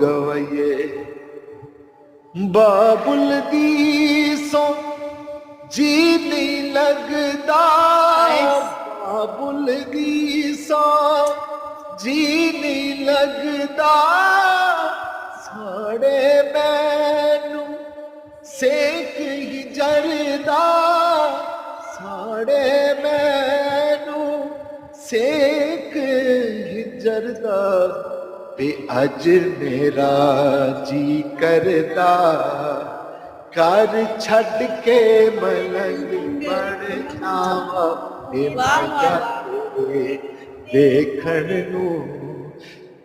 गवैये बाबुल दी सो जी नहीं लगदा बाबुल दी सो जी नहीं लगदा साड़े मैनू सेक ही जरदा साड़े मैनू सेक ही जरदा ते अज मेरा जी करदा घर छड़ के मलंग बन जावा देखण नू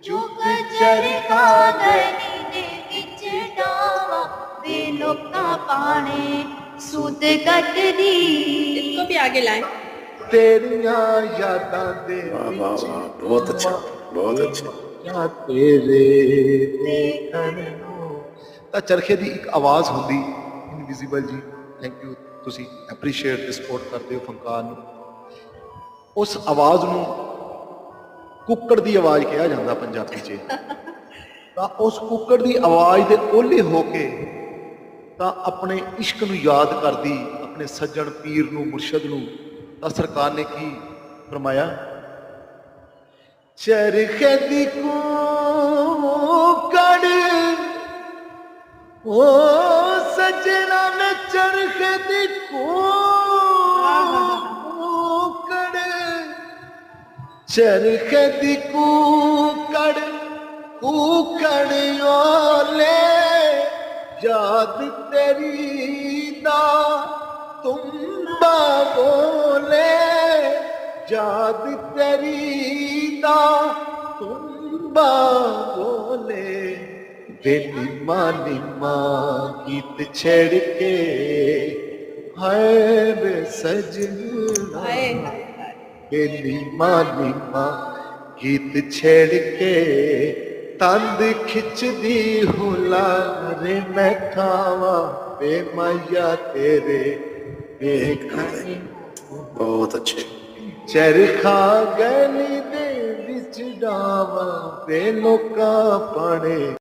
चुप चरखा गली दे विच डावा वे लोकां पाने सुध कटदी। इसको भी आगे लाएं। तेरिया यादां दे विच बहुत अच्छा, बहुत अच्छा। या तेरे देखण नू ਤਾਂ ਚਰਖੇ ਦੀ ਇੱਕ ਆਵਾਜ਼ ਹੁੰਦੀ ਇਨਵਿਜ਼ੀਬਲ ਜੀ। ਥੈਂਕ ਯੂ, ਤੁਸੀਂ ਐਪਰੀਸ਼ੀਏਟ ਤੇ ਸਪੋਰਟ ਕਰਦੇ ਹੋ ਫਨਕਾਰ ਨੂੰ। ਉਸ ਆਵਾਜ਼ ਨੂੰ ਕੁੱਕੜ ਦੀ ਆਵਾਜ਼ ਕਿਹਾ ਜਾਂਦਾ ਪੰਜਾਬੀ 'ਚ। ਤਾਂ ਉਸ ਕੁੱਕੜ ਦੀ ਆਵਾਜ਼ ਦੇ ਓਲੇ ਹੋ ਕੇ ਤਾਂ ਆਪਣੇ ਇਸ਼ਕ ਨੂੰ ਯਾਦ ਕਰਦੀ ਆਪਣੇ ਸੱਜਣ ਪੀਰ ਨੂੰ ਮੁਰਸ਼ਦ ਨੂੰ। ਤਾਂ ਸਰਕਾਰ ਨੇ ਕੀ ਫਰਮਾਇਆ, ਚਰਖੇ ਦੀ ਕੁੱਕੜ ओ सजना ने चरखे दी कूकड़ चरखे दी कूकड़ कूकड़ ओले याद तेरी दा तुम्बा बोले याद तेरी दा तुम्बा बोले वे निम्मा निम्मा गीत छेड़ के हाय वे सजना वे निम्मा निम्मा गीत छेड़ के तंद खिचदी हुला रे मैं खावा वे मैया तेरे देखने। बहुत अच्छे। चरखा गली दे विच डावा वे लोकां पाने